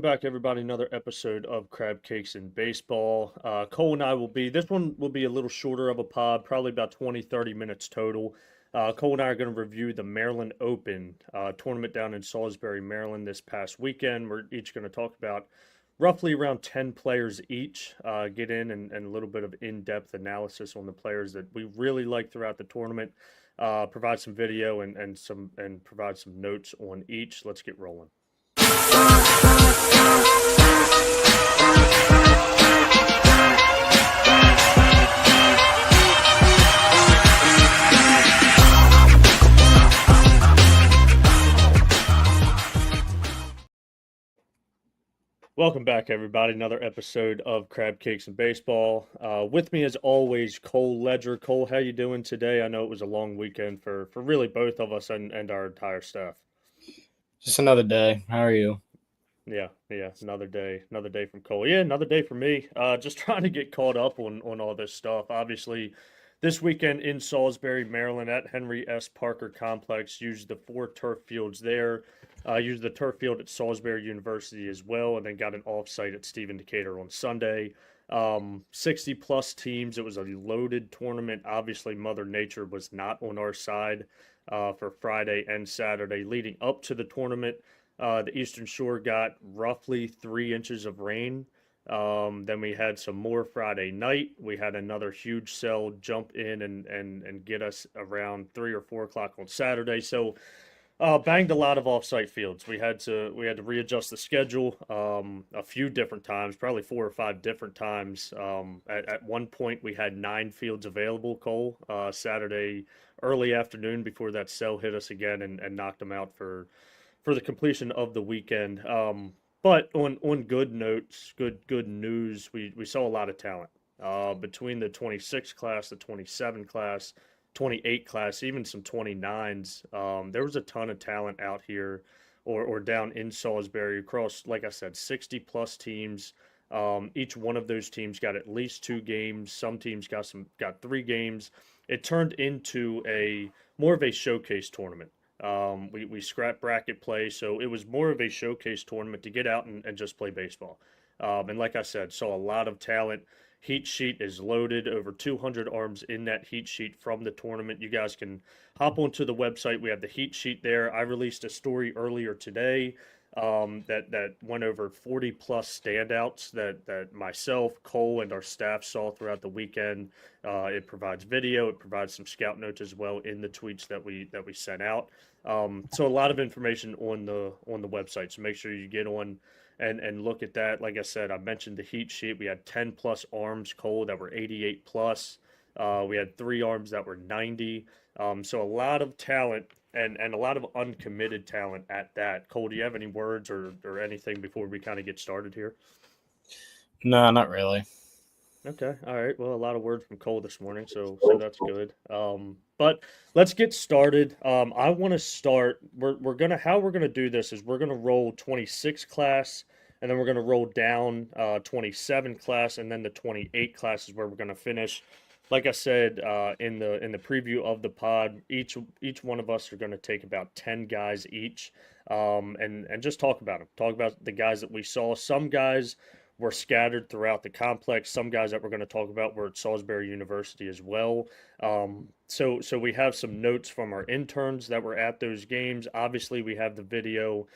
back, everybody. Another episode of Crabcakes in Baseball. Cole and I this one will be a little shorter of a pod, probably about 20, 30 minutes total. Cole and I are going to review the Maryland Open tournament down in Salisbury, Maryland this past weekend. We're each going to talk about roughly around 10 players each, get in and a little bit of in-depth analysis on the players that we really like throughout the tournament, provide some video and provide some notes on each. Let's get rolling. Welcome back, everybody. Another episode of Crabcakes and Baseball. With me, as always, Cole Ledger. Cole, how you doing today? I know it was a long weekend for really both of us and our entire staff. Just another day. How are you? Yeah, another day from Cole. Yeah, another day for me. Just trying to get caught up on all this stuff. Obviously, this weekend in Salisbury, Maryland, at Henry S. Parker Complex, used the 4 turf fields there. Used the turf field at Salisbury University as well, and then got an offsite at Stephen Decatur on Sunday. 60-plus teams. It was a loaded tournament. Obviously, Mother Nature was not on our side for Friday and Saturday. Leading up to the tournament, the Eastern Shore got roughly 3 inches of rain. Then we had some more Friday night. We had another huge cell jump in and get us around 3 or 4 o'clock on Saturday. So banged a lot of off-site fields. We had to readjust the schedule a few different times, probably 4 or 5 different times. At one point, we had 9 fields available, Cole, Saturday early afternoon before that cell hit us again and knocked them out for the completion of the weekend. But on good notes, good news, we saw a lot of talent between the 26 class, the 27 class, 28 class, even some 29s. There was a ton of talent out here or down in Salisbury across, like I said, 60 plus teams. Each one of those teams got at least 2 games. Some teams got 3 games. It turned into more of a showcase tournament. We scrapped bracket play, so it was more of a showcase tournament to get out and just play baseball. And like I said, saw a lot of talent. Heat sheet is loaded, over 200 arms in that heat sheet from the tournament. You guys can hop onto the website. We have the heat sheet there. I released a story earlier today that went over 40 plus standouts that myself, Cole, and our staff saw throughout the weekend. It provides video. It provides some scout notes as well in the tweets that we sent out. So a lot of information on the website. So make sure you get on and look at that. Like I said, I mentioned the heat sheet. We had 10 plus arms, Cole, that were 88 plus. We had 3 arms that were 90. So a lot of talent and a lot of uncommitted talent at that. Cole, do you have any words or anything before we kind of get started here? No, not really. Okay, all right. Well, a lot of words from Cole this morning, so that's good. But let's get started. I want to start. How we're gonna do this is we're gonna roll 26 class, and then we're gonna roll down 27 class, and then the 28 class is where we're gonna finish. Like I said in the preview of the pod, each one of us are gonna take about 10 guys each, and just talk about them. Talk about the guys that we saw. Some guys were scattered throughout the complex. Some guys that we're going to talk about were at Salisbury University as well. So we have some notes from our interns that were at those games. Obviously, we have the video,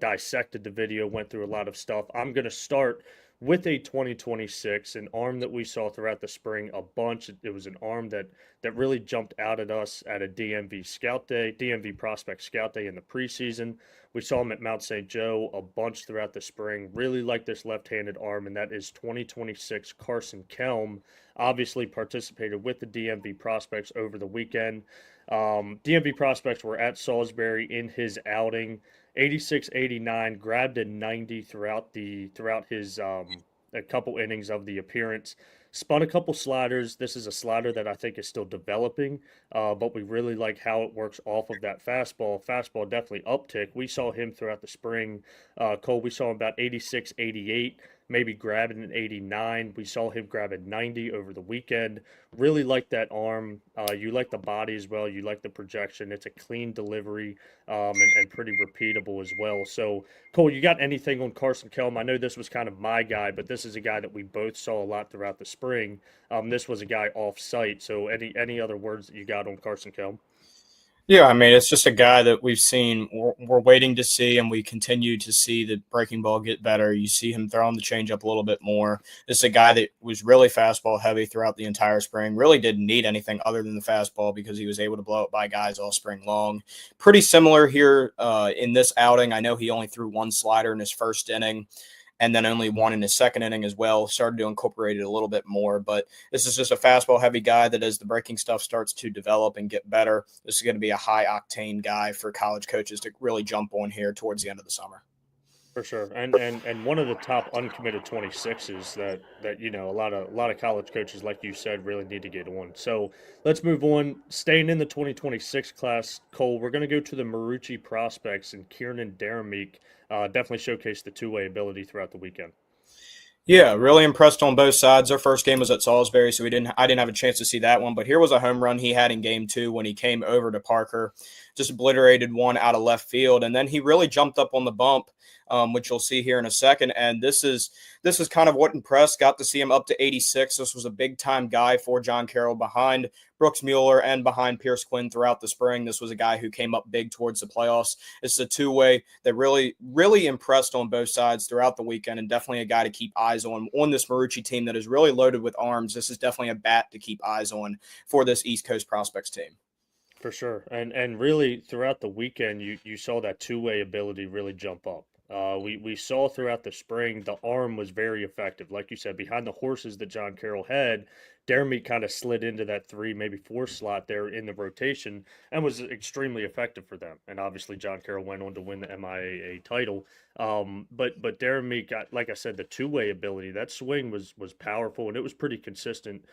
dissected the video, went through a lot of stuff. I'm going to start with a 2026, an arm that we saw throughout the spring a bunch. It was an arm that really jumped out at us at a DMV Prospect Scout Day in the preseason. We saw him at Mount St. Joe a bunch throughout the spring. Really like this left-handed arm, and that is 2026 Carson Kelm. Obviously participated with the DMV Prospects over the weekend. DMV Prospects were at Salisbury in his outing. 86-89, grabbed a 90 throughout his a couple innings of the appearance. Spun a couple sliders. This is a slider that I think is still developing, but we really like how it works off of that fastball. Fastball definitely uptick. We saw him throughout the spring. Cole, we saw him about 86, 88. maybe grabbing an 89. We saw him grab a 90 over the weekend. Really like that arm. You like the body as well. You like the projection. It's a clean delivery, and pretty repeatable as well. So, Cole, you got anything on Carson Kelm? I know this was kind of my guy, but this is a guy that we both saw a lot throughout the spring. This was a guy off site. So, any other words that you got on Carson Kelm? Yeah, I mean, it's just a guy that we've seen, we're waiting to see, and we continue to see the breaking ball get better. You see him throwing the changeup a little bit more. This is a guy that was really fastball heavy throughout the entire spring, really didn't need anything other than the fastball because he was able to blow it by guys all spring long. Pretty similar here in this outing. I know he only threw one slider in his first inning, and then only one in his second inning as well. Started to incorporate it a little bit more, but this is just a fastball heavy guy that as the breaking stuff starts to develop and get better, this is going to be a high octane guy for college coaches to really jump on here towards the end of the summer. For sure, and one of the top uncommitted 26s that a lot of college coaches, like you said, really need to get on. So let's move on. Staying in the 2026 class, Cole, we're going to go to the Marucci prospects, and Kieran Darameek definitely showcased the two-way ability throughout the weekend. Yeah, really impressed on both sides. Our first game was at Salisbury, so I didn't have a chance to see that one. But here was a home run he had in game two when he came over to Parker, just obliterated one out of left field, and then he really jumped up on the bump, which you'll see here in a second. And this is kind of what impressed. Got to see him up to 86. This was a big time guy for John Carroll behind Brooks Mueller and behind Pierce Quinn throughout the spring. This was a guy who came up big towards the playoffs. It's a two-way that really impressed on both sides throughout the weekend, and definitely a guy to keep eyes on this Marucci team that is really loaded with arms. This is definitely a bat to keep eyes on for this East Coast prospects team. For sure, and really throughout the weekend, you saw that two-way ability really jump up. We saw throughout the spring the arm was very effective, like you said, behind the horses that John Carroll had. Dermot kind of slid into that three, maybe four slot there in the rotation, and was extremely effective for them. And obviously, John Carroll went on to win the MIAA title. But Dermot got, like I said, the two-way ability. That swing was powerful, and it was pretty consistent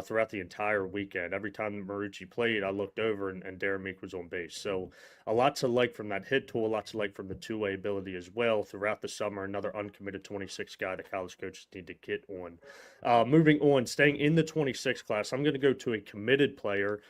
throughout the entire weekend. Every time Marucci played, I looked over and Darren Meek was on base. So a lot to like from that hit tool, a lot to like from the two-way ability as well throughout the summer. Another uncommitted 26 guy that college coaches need to get on. Moving on, staying in the 26 class, I'm going to go to a committed player.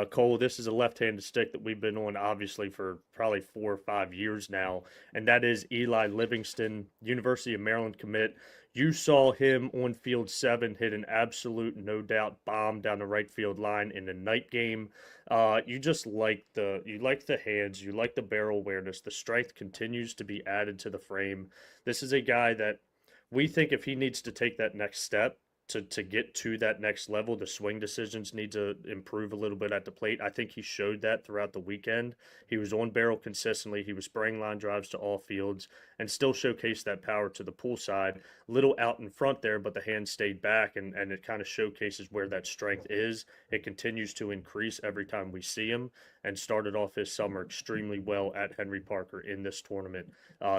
Cole, this is a left-handed stick that we've been on obviously for probably 4 or 5 years now, and that is Eli Livingston, University of Maryland commit. You saw him on field 7 hit an absolute no doubt bomb down the right field line in the night game. You just like the hands, you like the barrel awareness. The strength continues to be added to the frame. This is a guy that we think if he needs to take that next step to get to that next level, the swing decisions need to improve a little bit at the plate. I think he showed that throughout the weekend. He was on barrel consistently. He was spraying line drives to all fields and still showcased that power to the pull side. Little out in front there, but the hand stayed back, and it kind of showcases where that strength is. It continues to increase every time we see him, and started off his summer extremely well at Henry Parker in this tournament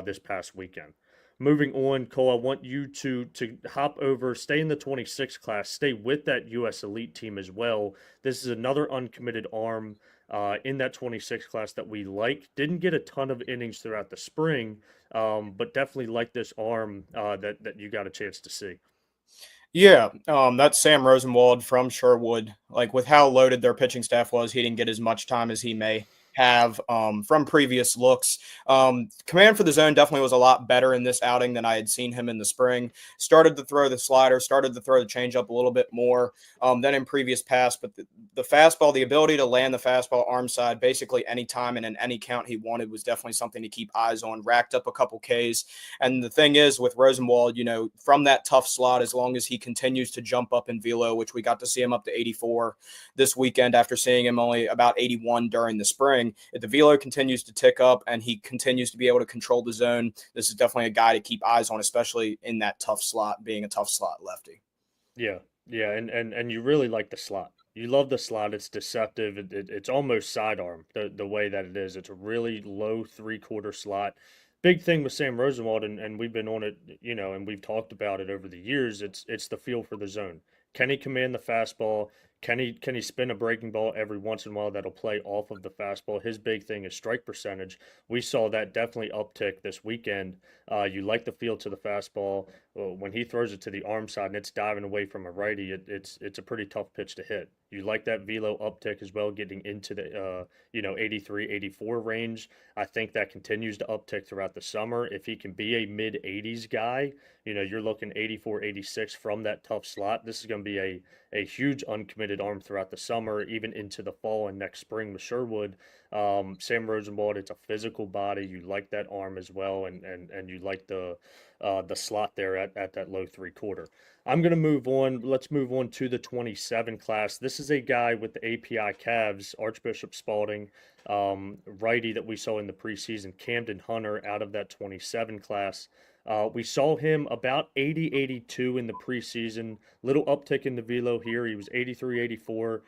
this past weekend. Moving on, Cole, I want you to hop over, stay in the 26 class, stay with that U.S. Elite team as well. This is another uncommitted arm in that 26 class that we like. Didn't get a ton of innings throughout the spring, but definitely like this arm that you got a chance to see. Yeah, that's Sam Rosenwald from Sherwood. Like with how loaded their pitching staff was, he didn't get as much time as he may have from previous looks. Command for the zone definitely was a lot better in this outing than I had seen him in the spring. Started to throw the slider, started to throw the changeup a little bit more than in previous past. But the fastball, the ability to land the fastball arm side basically any time and in any count he wanted was definitely something to keep eyes on. Racked up a couple Ks. And the thing is with Rosenwald, from that tough slot, as long as he continues to jump up in velo, which we got to see him up to 84 this weekend after seeing him only about 81 during the spring. If the velo continues to tick up and he continues to be able to control the zone, this is definitely a guy to keep eyes on, especially in that tough slot, being a tough slot lefty. Yeah, yeah, and you really like the slot. You love the slot. It's deceptive. It's almost sidearm the way that it is. It's a really low three-quarter slot. Big thing with Sam Rosenwald, and we've been on it, and we've talked about it over the years. It's the feel for the zone. Can he command the fastball? Can he spin a breaking ball every once in a while that'll play off of the fastball? His big thing is strike percentage. We saw that definitely uptick this weekend. You like the feel to the fastball. When he throws it to the arm side and it's diving away from a righty, it's a pretty tough pitch to hit. You like that velo uptick as well, getting into the 83, 84 range. I think that continues to uptick throughout the summer. If he can be a mid 80s guy, you're looking 84, 86 from that tough slot. This is going to be a huge uncommitted arm throughout the summer, even into the fall and next spring with Sherwood. Sam Rosenwald, it's a physical body. You like that arm as well, and you like the slot there at that low 3/4. I'm going to move on. Let's move on to the 27 class. This is a guy with the API Cavs, Archbishop Spalding, righty that we saw in the preseason, Camden Hunter out of that 27 class. We saw him about 80, 82 in the preseason. Little uptick in the velo here. He was 83, 84,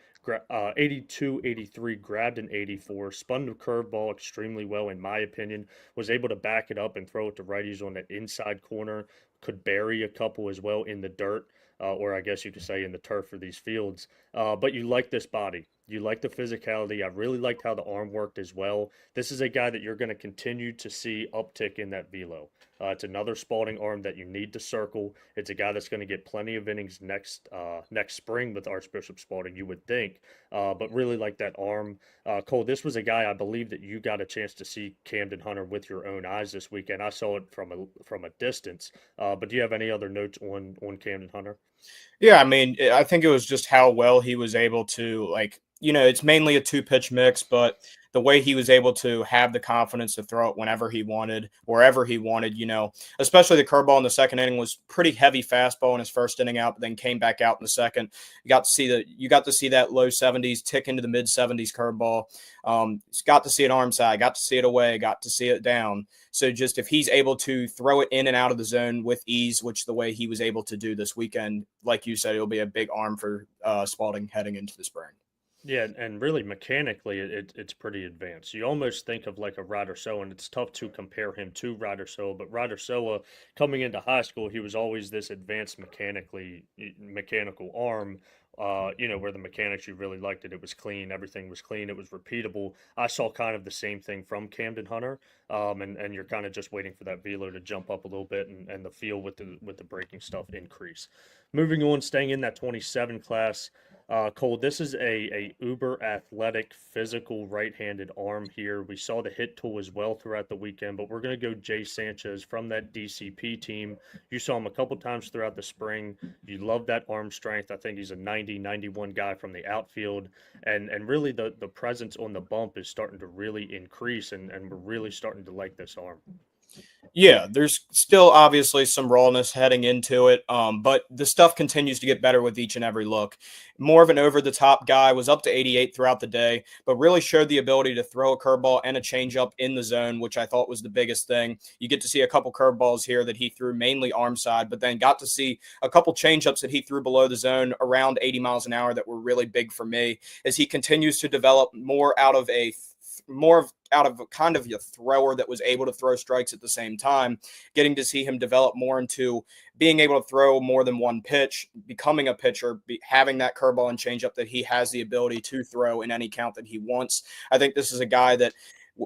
82, 83, grabbed an 84, spun the curveball extremely well, in my opinion. Was able to back it up and throw it to righties on that inside corner. Could bury a couple as well in the dirt, or I guess you could say in the turf for these fields. But you like this body. You like the physicality. I really liked how the arm worked as well. This is a guy that you're going to continue to see uptick in that velo. It's another Spalding arm that you need to circle. It's a guy that's going to get plenty of innings next spring with Archbishop Spalding, you would think. But really like that arm. Cole, this was a guy I believe that you got a chance to see Camden Hunter with your own eyes this weekend. I saw it from a distance. But do you have any other notes on Camden Hunter? Yeah, I mean, I think it was just how well he was able to, like, it's mainly a two pitch mix, but the way he was able to have the confidence to throw it whenever he wanted, wherever he wanted, especially the curveball in the second inning was pretty heavy fastball in his first inning out, but then came back out in the second. You got to see that low 70s tick into the mid 70s curveball. Got to see it arm side, got to see it away, got to see it down. So just if he's able to throw it in and out of the zone with ease, which the way he was able to do this weekend, like you said, it'll be a big arm for Spalding heading into the spring. Yeah, and really mechanically, it's pretty advanced. You almost think of like a Ryder Soa, and it's tough to compare him to Ryder Soa. But Ryder Soa, coming into high school, he was always this advanced mechanical arm. Where the mechanics you really liked it. It was clean. Everything was clean. It was repeatable. I saw kind of the same thing from Camden Hunter. And you're kind of just waiting for that velo to jump up a little bit and the feel with the breaking stuff increase. Moving on, staying in that 27 class. Cole, this is a uber athletic, physical right-handed arm here. We saw the hit tool as well throughout the weekend, but we're going to go Jay Sanchez from that DCP team. You saw him a couple times throughout the spring. You love that arm strength. I think he's a 90, 91 guy from the outfield. And really the presence on the bump is starting to really increase, and we're really starting to like this arm. Yeah, there's still obviously some rawness heading into it, but the stuff continues to get better with each and every look. More of an over-the-top guy, was up to 88 throughout the day, but really showed the ability to throw a curveball and a changeup in the zone, which I thought was the biggest thing. You get to see a couple curveballs here that he threw mainly arm side, but then got to see a couple changeups that he threw below the zone around 80 miles an hour that were really big for me as he continues to develop more out of kind of a thrower that was able to throw strikes at the same time, getting to see him develop more into being able to throw more than one pitch, becoming a pitcher, having that curveball and changeup that he has the ability to throw in any count that he wants. I think this is a guy that,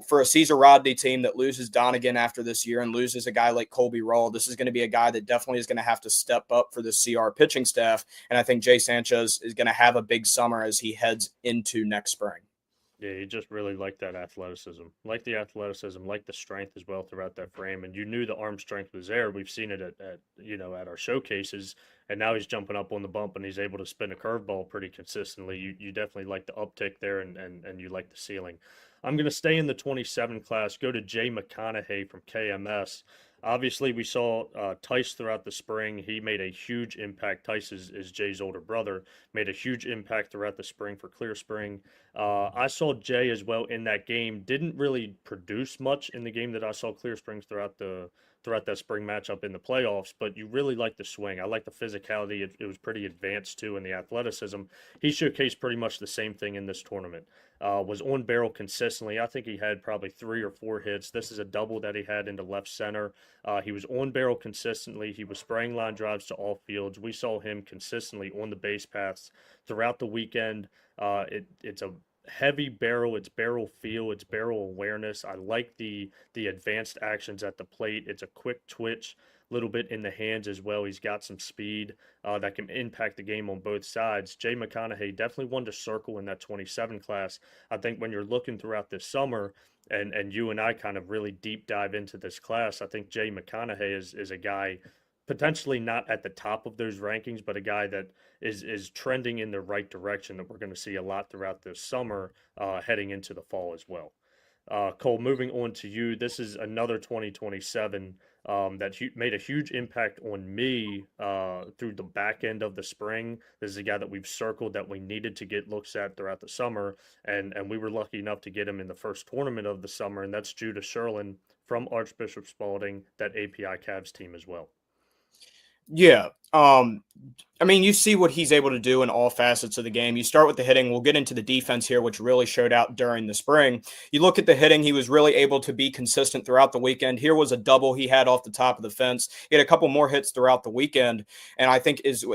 for a Caesar Rodney team that loses Donegan after this year and loses a guy like Colby Rawl, this is going to be a guy that definitely is going to have to step up for the CR pitching staff. And I think Jay Sanchez is going to have a big summer as he heads into next spring. Yeah, you just really like that athleticism, like the strength as well throughout that frame. And you knew the arm strength was there. We've seen it at our showcases, and now he's jumping up on the bump and he's able to spin a curveball pretty consistently. You definitely like the uptick there, and you like the ceiling. I'm going to stay in the 27 class, go to Jay McConaughey from KMS. Obviously, we saw Tice throughout the spring. He made a huge impact. Tice is Jay's older brother, made a huge impact throughout the spring for Clear Spring. I saw Jay as well in that game. Didn't really produce much in the game that I saw Clear Springs throughout throughout that spring matchup in the playoffs, but you really like the swing. I like the physicality. It was pretty advanced too, in the athleticism. He showcased pretty much the same thing in this tournament. Was on barrel consistently. I think he had probably 3 or 4 hits. This is a double that he had into left center. He was on barrel consistently. He was spraying line drives to all fields. We saw him consistently on the base paths throughout the weekend. It's a heavy barrel. It's barrel feel. It's barrel awareness. I like the advanced actions at the plate. It's a quick twitch, little bit in the hands as well. He's got some speed that can impact the game on both sides. Jay McConaughey definitely won to circle in that 27 class. I think when you're looking throughout this summer, and you and I kind of really deep dive into this class, I think Jay McConaughey is a guy potentially not at the top of those rankings, but a guy that is trending in the right direction that we're going to see a lot throughout this summer, heading into the fall as well. Cole, moving on to you, this is another 2027 that made a huge impact on me through the back end of the spring. This is a guy that we've circled that we needed to get looks at throughout the summer, and we were lucky enough to get him in the first tournament of the summer, and that's Judah Sherlin from Archbishop Spalding, that API Cavs team as well. Yeah. I mean, you see what he's able to do in all facets of the game. You start with the hitting. We'll get into the defense here, which really showed out during the spring. You look at the hitting, he was really able to be consistent throughout the weekend. Here was a double he had off the top of the fence. He had a couple more hits throughout the weekend. And I think as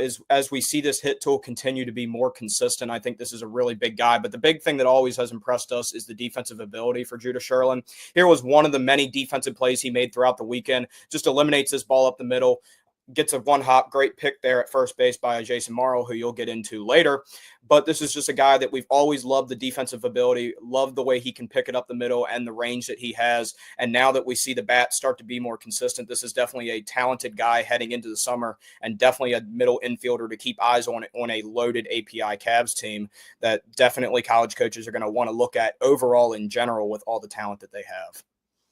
we see this hit tool continue to be more consistent, I think this is a really big guy. But the big thing that always has impressed us is the defensive ability for Judah Sherlin. Here was one of the many defensive plays he made throughout the weekend. Just eliminates this ball up the middle. Gets a one-hop, great pick there at first base by Jason Morrow, who you'll get into later. But this is just a guy that we've always loved the defensive ability, loved the way he can pick it up the middle and the range that he has. And now that we see the bat start to be more consistent, this is definitely a talented guy heading into the summer, and definitely a middle infielder to keep eyes on a loaded API Cavs team that definitely college coaches are going to want to look at overall in general with all the talent that they have.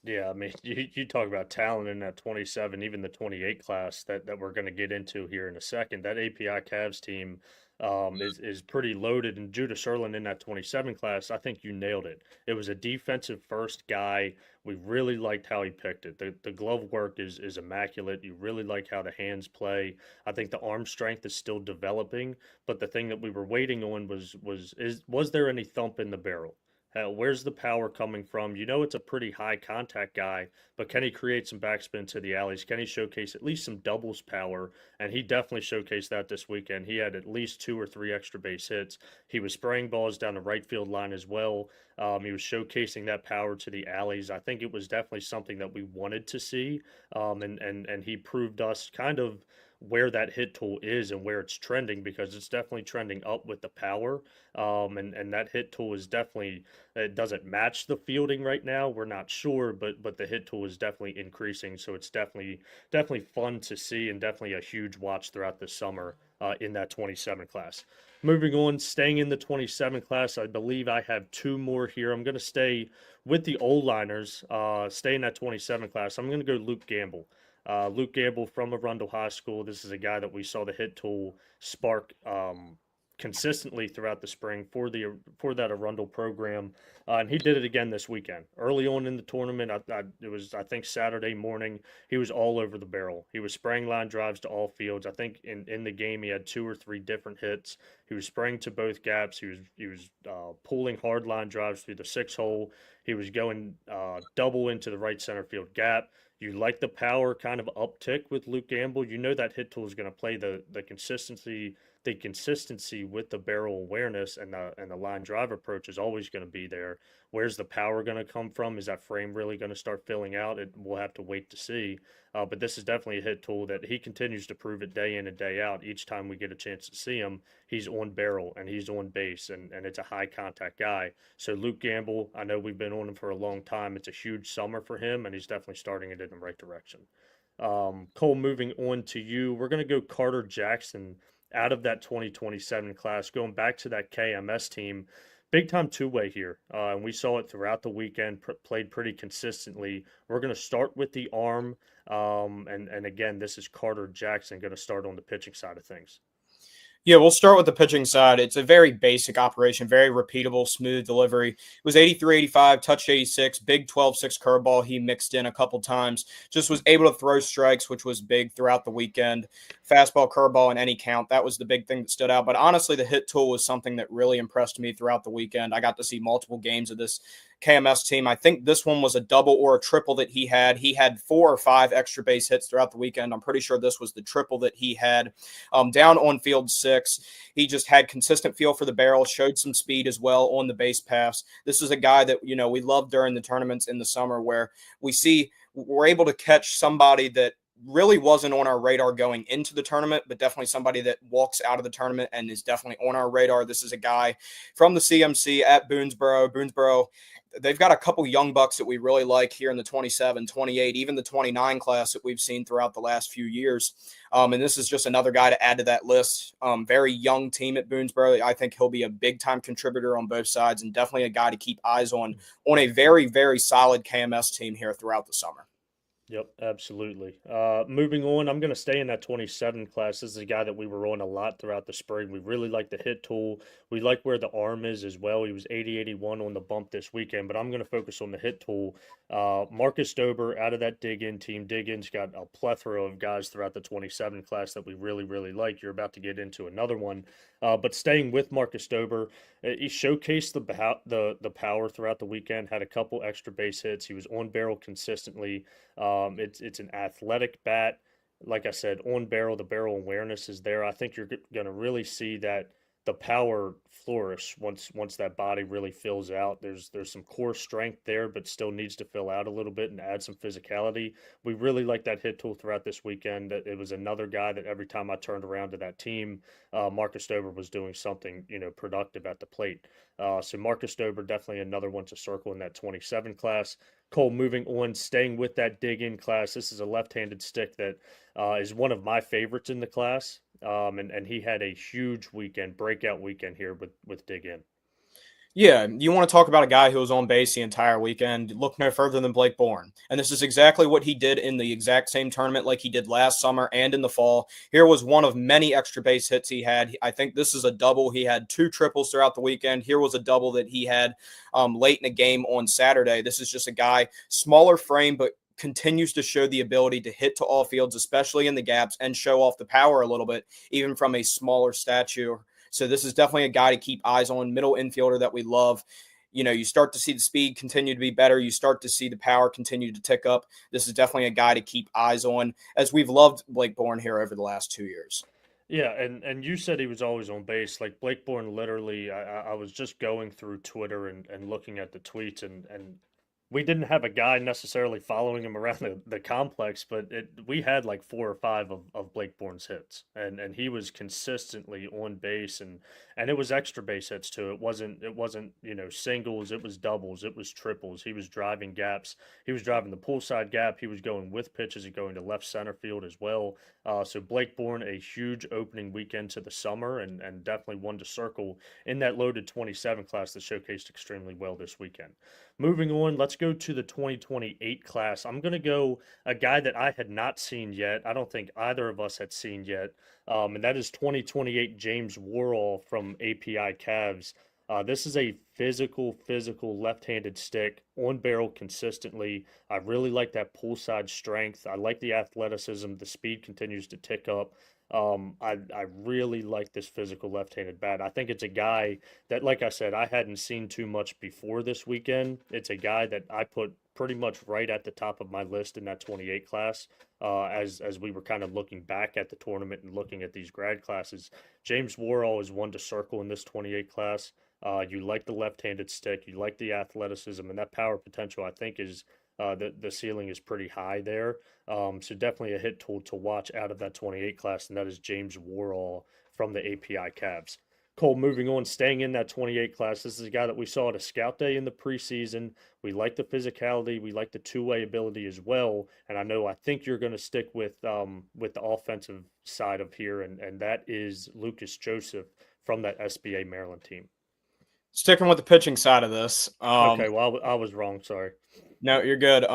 Yeah, I mean, you talk about talent in that 27, even the 28 class that we're going to get into here in a second. That API Cavs team is pretty loaded, and Judah Sherlin in that 27 class, I think you nailed it. It was a defensive first guy. We really liked how he picked it. The glove work is immaculate. You really like how the hands play. I think the arm strength is still developing, but the thing that we were waiting on was there any thump in the barrel? Where's the power coming from? You know, it's a pretty high contact guy, but can he create some backspin to the alleys? Can he showcase at least some doubles power? And he definitely showcased that this weekend. He had at least 2 or 3 extra base hits. He was spraying balls down the right field line as well. He was showcasing that power to the alleys. I think it was definitely something that we wanted to see. And he proved us kind of where that hit tool is and where it's trending, because it's definitely trending up with the power. And that hit tool is definitely, it doesn't match the fielding right now. We're not sure, but the hit tool is definitely increasing. So it's definitely fun to see, and definitely a huge watch throughout the summer in that 27 class. Moving on, staying in the 27 class, I believe I have 2 more here. I'm going to stay with the O-liners, stay in that 27 class. I'm going to go Luke Gamble. Luke Gamble from Arundel High School. This is a guy that we saw the hit tool spark consistently throughout the spring for that Arundel program, and he did it again this weekend. Early on in the tournament, it was, I think, Saturday morning. He was all over the barrel. He was spraying line drives to all fields. I think in the game he had 2 or 3 different hits. He was spraying to both gaps. He was pulling hard line drives through the 6-hole. He was going double into the right center field gap. You like the power kind of uptick with Luke Gamble. You know that hit tool is going to play the consistency with the barrel awareness, and the line drive approach is always going to be there. Where's the power going to come from? Is that frame really going to start filling out? We'll have to wait to see. But this is definitely a hit tool that he continues to prove it day in and day out. Each time we get a chance to see him, he's on barrel and he's on base, and it's a high contact guy. So Luke Gamble, I know we've been on him for a long time. It's a huge summer for him, and he's definitely starting it in the right direction. Cole, moving on to you, we're going to go Carter Jackson out of that 2027 class, going back to that KMS team. Big time two-way here, and we saw it throughout the weekend, played pretty consistently. We're going to start with the arm, and again, this is Carter Jackson going to start on the pitching side of things. Yeah, we'll start with the pitching side. It's a very basic operation, very repeatable, smooth delivery. It was 83, 85, touched 86, big 12-6 curveball he mixed in a couple times. Just was able to throw strikes, which was big throughout the weekend. Fastball, curveball, in any count. That was the big thing that stood out. But honestly, the hit tool was something that really impressed me throughout the weekend. I got to see multiple games of this KMS team. I think this one was a double or a triple that he had. He had 4 or 5 extra base hits throughout the weekend. I'm pretty sure this was the triple that he had. Down on field 6, he just had consistent feel for the barrel, showed some speed as well on the base pass. This is a guy that, we love during the tournaments in the summer where we're able to catch somebody that really wasn't on our radar going into the tournament, but definitely somebody that walks out of the tournament and is definitely on our radar. This is a guy from the CMC at Boonesboro. They've got a couple young bucks that we really like here in the 27, 28, even the 29 class that we've seen throughout the last few years. And this is just another guy to add to that list. Very young team at Boonesboro. I think he'll be a big-time contributor on both sides and definitely a guy to keep eyes on a very, very solid KMS team here throughout the summer. Yep, absolutely. Moving on, I'm going to stay in that 27 class. This is a guy that we were on a lot throughout the spring. We really like the hit tool. We like where the arm is as well. He was 80-81 on the bump this weekend, but I'm going to focus on the hit tool. Marcus Dober out of that dig-in team. Dig-in's got a plethora of guys throughout the 27 class that we really, really like. You're about to get into another one. But staying with Marcus Dober, he showcased the power throughout the weekend, had a couple extra base hits. He was on barrel consistently. It's an athletic bat. Like I said, on barrel, the barrel awareness is there. I think you're going to really see that the power flourish once that body really fills out. There's some core strength there, but still needs to fill out a little bit and add some physicality. We really like that hit tool throughout this weekend. It was another guy that every time I turned around to that team, Marcus Dober was doing something productive at the plate. So Marcus Dober definitely another one to circle in that 27 class. Cole, moving on, staying with that dig-in class. This is a left-handed stick that is one of my favorites in the class. And he had a huge weekend, breakout weekend here with Dig In. Yeah, you want to talk about a guy who was on base the entire weekend. Look no further than Blake Bourne. And this is exactly what he did in the exact same tournament like he did last summer and in the fall. Here was one of many extra base hits he had. I think this is a double. He had 2 triples throughout the weekend. Here was a double that he had late in a game on Saturday. This is just a guy, smaller frame, but continues to show the ability to hit to all fields, especially in the gaps, and show off the power a little bit, even from a smaller stature. So this is definitely a guy to keep eyes on, middle infielder that we love. You start to see the speed continue to be better. You start to see the power continue to tick up. This is definitely a guy to keep eyes on, as we've loved Blake Bourne here over the last 2 years. Yeah, and you said he was always on base. Like Blake Bourne, literally, I was just going through Twitter and looking at the tweets, and we didn't have a guy necessarily following him around the complex, but we had like 4 or 5 of Blake Bourne's hits, and he was consistently on base, and it was extra base hits too. It wasn't singles, it was doubles, it was triples. He was driving gaps, he was driving the pull side gap, he was going with pitches and going to left center field as well. So Blake Bourne, a huge opening weekend to the summer, and definitely one to circle in that loaded 27 class that showcased extremely well this weekend. Moving on, let's go to the 2028 class. I'm going to go a guy that I had not seen yet. I don't think either of us had seen yet, and that is 2028 James Worrell from API Cavs. This is a physical left-handed stick, on barrel consistently. I really like that pull side strength. I like the athleticism. The speed continues to tick up. I really like this physical left-handed bat. I think it's a guy that, like I said, I hadn't seen too much before this weekend. It's a guy that I put pretty much right at the top of my list in that 28 class. As we were kind of looking back at the tournament and looking at these grad classes, James Worrell is one to circle in this 28 class. You like the left-handed stick, you like the athleticism, and that power potential, I think, is the ceiling is pretty high there. So definitely a hit tool to watch out of that 28 class, and that is James Worrell from the API Cavs. Cole, moving on, staying in that 28 class, this is a guy that we saw at a scout day in the preseason. We like the physicality, we like the two-way ability as well, and I think you're going to stick with the offensive side of here, and that is Lucas Joseph from that SBA Maryland team. Sticking with the pitching side of this. Okay, well, I was wrong. Sorry. No, you're good.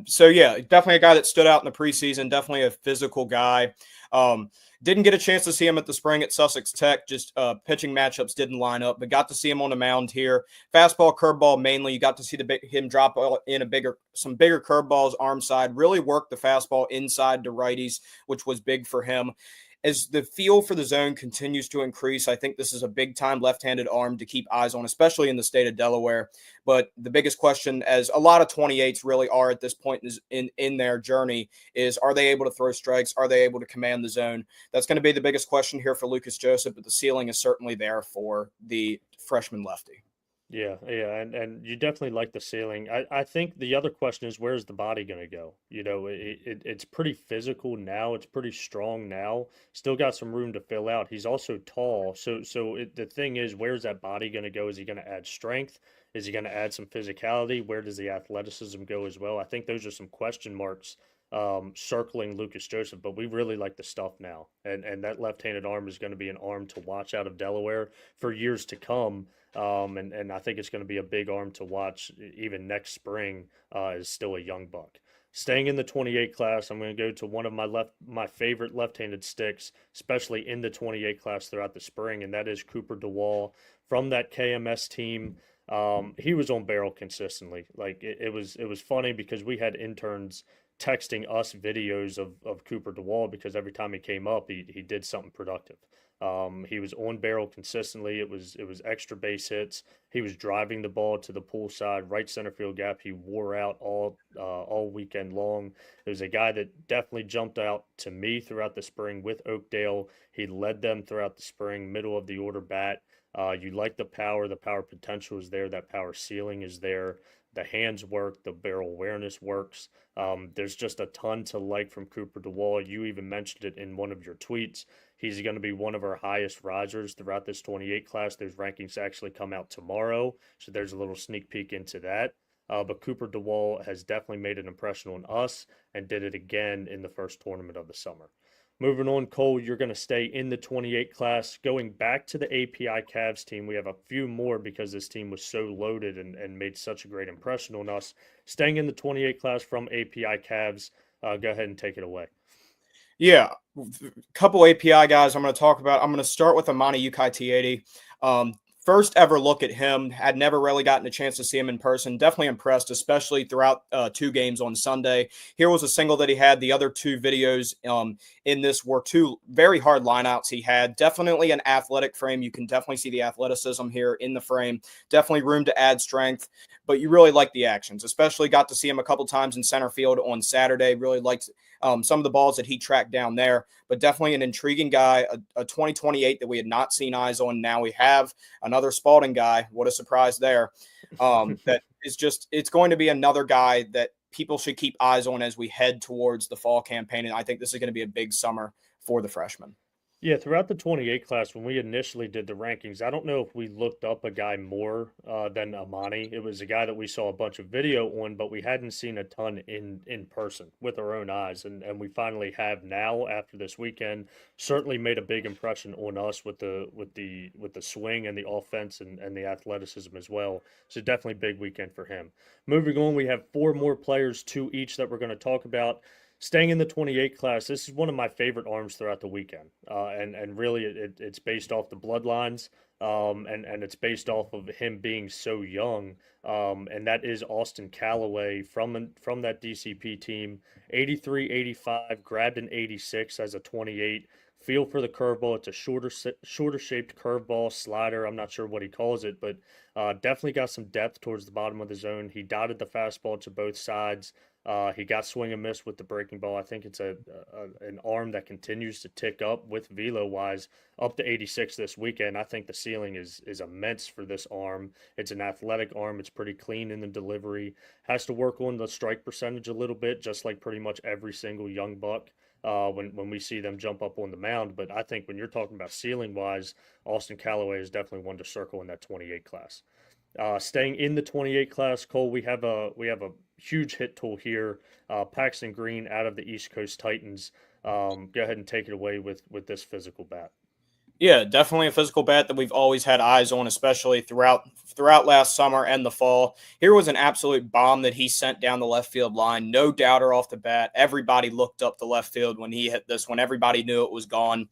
So yeah, definitely a guy that stood out in the preseason. Definitely a physical guy. Um, didn't get a chance to see him at the spring at Sussex Tech. Just pitching matchups didn't line up, but got to see him on the mound here. Fastball, curveball mainly. You got to see him drop in some bigger curveballs, arm side. Really work the fastball inside to righties, which was big for him. As the feel for the zone continues to increase, I think this is a big time left-handed arm to keep eyes on, especially in the state of Delaware. But the biggest question, as a lot of 28s really are at this point in their journey, is are they able to throw strikes? Are they able to command the zone? That's going to be the biggest question here for Lucas Joseph, but the ceiling is certainly there for the freshman lefty. Yeah, and you definitely like the ceiling. I think the other question is where's the body going to go? It's pretty physical now. It's pretty strong now. Still got some room to fill out. He's also tall. The thing is, where's that body going to go? Is he going to add strength? Is he going to add some physicality? Where does the athleticism go as well? I think those are some question marks circling Lucas Joseph, but we really like the stuff now. And that left-handed arm is going to be an arm to watch out of Delaware for years to come. And I think it's going to be a big arm to watch even next spring. Is still a young buck. Staying in the 28 class, I'm going to go to one of my favorite left-handed sticks, especially in the 28 class throughout the spring, and that is Cooper DeWall from that KMS team. He was on barrel consistently. Like it was funny because we had interns texting us videos of Cooper DeWall because every time he came up, he did something productive. He was on barrel consistently. It was extra base hits. He was driving the ball to the pull side, right center field gap. He wore out all weekend long. It was a guy that definitely jumped out to me throughout the spring with Oakdale. He led them throughout the spring, middle of the order bat. You like the power potential is there, that power ceiling is there. The hands work, the barrel awareness works. There's just a ton to like from Cooper DeWall. You even mentioned it in one of your tweets. He's going to be one of our highest risers throughout this 28 class. Those rankings actually come out tomorrow, so there's a little sneak peek into that. But Cooper DeWall has definitely made an impression on us and did it again in the first tournament of the summer. Moving on, Cole, you're going to stay in the 28 class. Going back to the API Cavs team, we have a few more because this team was so loaded and made such a great impression on us. Staying in the 28 class from API Cavs, go ahead and take it away. Yeah, a couple API guys I'm going to talk about. I'm going to start with Amani Ukaiti. First ever look at him. Had never really gotten a chance to see him in person. Definitely impressed, especially throughout 2 games on Sunday. Here was a single that he had. The other 2 videos in this were 2 very hard lineouts he had. Definitely an athletic frame. You can definitely see the athleticism here in the frame. Definitely room to add strength, but you really like the actions, especially got to see him a couple times in center field on Saturday. Really liked some of the balls that he tracked down there, but definitely an intriguing guy, a 2028 that we had not seen eyes on. Now we have another Spalding guy. What a surprise there. That is just, it's going to be another guy that people should keep eyes on as we head towards the fall campaign. And I think this is going to be a big summer for the freshmen. Yeah, throughout the 28 class, when we initially did the rankings, I don't know if we looked up a guy more than Amani. It was a guy that we saw a bunch of video on, but we hadn't seen a ton in person with our own eyes. And we finally have now after this weekend. Certainly made a big impression on us with the swing and the offense and the athleticism as well. So definitely big weekend for him. Moving on, we have 4 more players, 2 each that we're going to talk about. Staying in the 28 class, this is one of my favorite arms throughout the weekend. And really, it's based off the bloodlines, and it's based off of him being so young. And that is Austin Callaway from that DCP team. 83, 85, grabbed an 86 as a 28. Feel for the curveball. It's a shorter shaped curveball slider. I'm not sure what he calls it, but definitely got some depth towards the bottom of the zone. He dotted the fastball to both sides. He got swing and miss with the breaking ball. I think it's an arm that continues to tick up with velo wise up to 86 this weekend. I think the ceiling is immense for this arm. It's an athletic arm. It's pretty clean in the delivery. Has to work on the strike percentage a little bit, just like pretty much every single young buck. When we see them jump up on the mound, but I think when you're talking about ceiling wise, Austin Callaway is definitely one to circle in that 28 class. Staying in the 28 class, Cole, we have a huge hit tool here. Paxton Green out of the East Coast Titans. Go ahead and take it away with this physical bat. Yeah, definitely a physical bat that we've always had eyes on, especially throughout last summer and the fall. Here was an absolute bomb that he sent down the left field line. No doubter off the bat. Everybody looked up the left field when he hit this one. Everybody knew it was gone.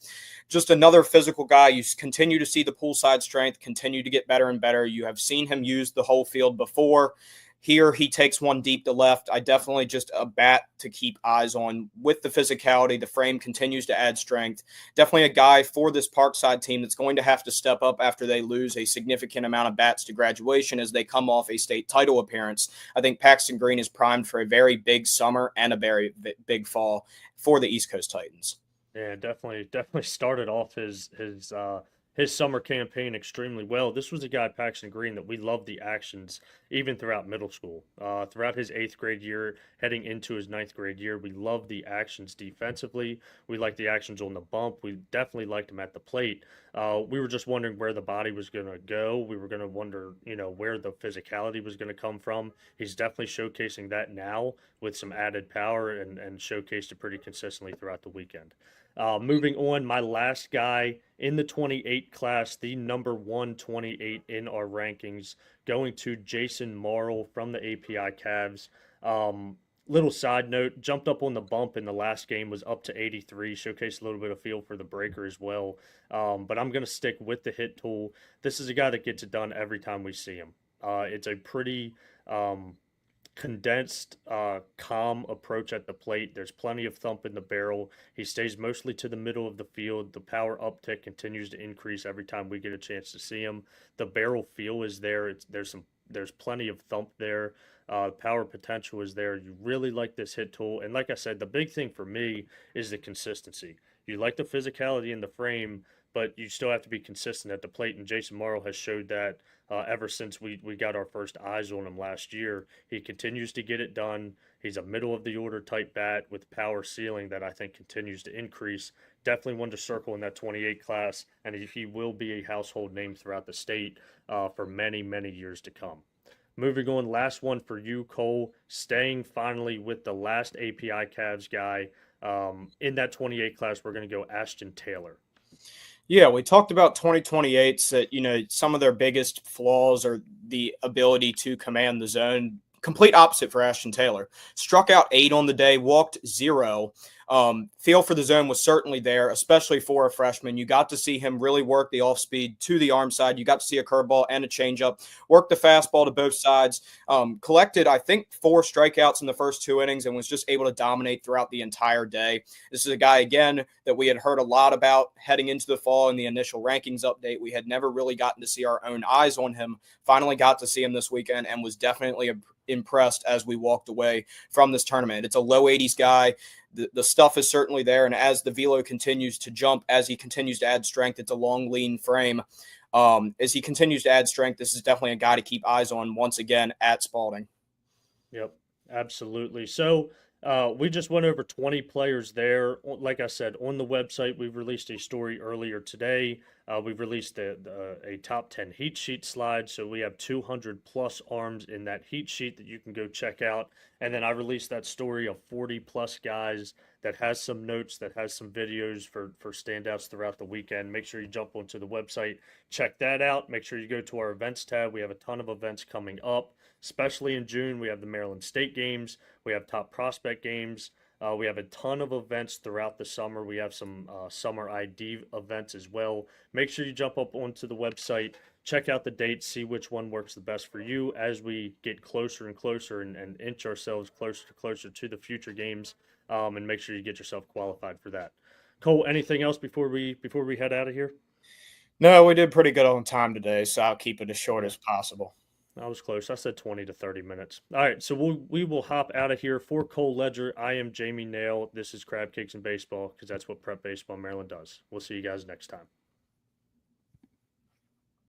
Just another physical guy. You continue to see the poolside strength continue to get better and better. You have seen him use the whole field before. Here, he takes one deep to left. I definitely just a bat to keep eyes on with the physicality. The frame continues to add strength. Definitely a guy for this Parkside team that's going to have to step up after they lose a significant amount of bats to graduation as they come off a state title appearance. I think Paxton Green is primed for a very big summer and a very big fall for the East Coast Titans. Yeah, definitely started off his summer campaign extremely well. This was a guy, Paxton Green, that we loved the actions even throughout middle school. Throughout his eighth grade year, heading into his ninth grade year, we loved the actions defensively. We liked the actions on the bump. We definitely liked him at the plate. We were just wondering where the body was going to go. We were going to wonder, where the physicality was going to come from. He's definitely showcasing that now with some added power and showcased it pretty consistently throughout the weekend. Moving on, my last guy in the 28 class, the number 128 in our rankings, going to Jason Morrill from the API Cavs. Little side note, jumped up on the bump in the last game, was up to 83, showcased a little bit of feel for the breaker as well. But I'm going to stick with the hit tool. This is a guy that gets it done every time we see him. It's a pretty condensed, calm approach at the plate. There's plenty of thump in the barrel. He stays mostly to the middle of the field. The power uptick continues to increase every time we get a chance to see him. The barrel feel is there. There's plenty of thump there. Power potential is there. You really like this hit tool. And like I said, the big thing for me is the consistency. You like the physicality in the frame, but you still have to be consistent at the plate. And Jason Morrill has showed that ever since we got our first eyes on him last year. He continues to get it done. He's a middle of the order type bat with power ceiling that I think continues to increase. Definitely one to circle in that 28 class, and he will be a household name throughout the state for many, many years to come. Moving on, last one for you, Cole. Staying finally with the last API Cavs guy. In that 28 class, we're going to go Ashton Taylor. Yeah, we talked about 2028s that, some of their biggest flaws are the ability to command the zone. Complete opposite for Ashton Taylor. Struck out 8 on the day, walked 0. Feel for the zone was certainly there, especially for a freshman. You got to see him really work the off speed to the arm side. You got to see a curveball and a changeup, work the fastball to both sides. Collected, I think, 4 strikeouts in the first 2 innings and was just able to dominate throughout the entire day. This is a guy, again, that we had heard a lot about heading into the fall in the initial rankings update. We had never really gotten to see our own eyes on him. Finally got to see him this weekend and was definitely impressed as we walked away from this tournament. It's a low 80s guy. The stuff is certainly there, and as the velo continues to jump, as he continues to add strength, it's a long, lean frame. As he continues to add strength, this is definitely a guy to keep eyes on once again at Spalding. Yep, absolutely. So we just went over 20 players there. Like I said, on the website, we've released a story earlier today. We've released a top 10 heat sheet slide. So we have 200 plus arms in that heat sheet that you can go check out. And then I released that story of 40 plus guys that has some notes, that has some videos for standouts throughout the weekend. Make sure you jump onto the website, check that out. Make sure you go to our events tab. We have a ton of events coming up, especially in June. We have the Maryland State games. We have top prospect games. We have a ton of events throughout the summer. We have some summer ID events as well. Make sure you jump up onto the website, check out the dates, see which one works the best for you as we get closer and closer and inch ourselves closer to the future games, and make sure you get yourself qualified for that. Cole, anything else before we head out of here? No, we did pretty good on time today, so I'll keep it as short as possible. I was close. I said 20 to 30 minutes. All right, so we will hop out of here. For Cole Ledger, I am Jamie Naill. This is Crabcakes and Baseball, because that's what Prep Baseball Maryland does. We'll see you guys next time.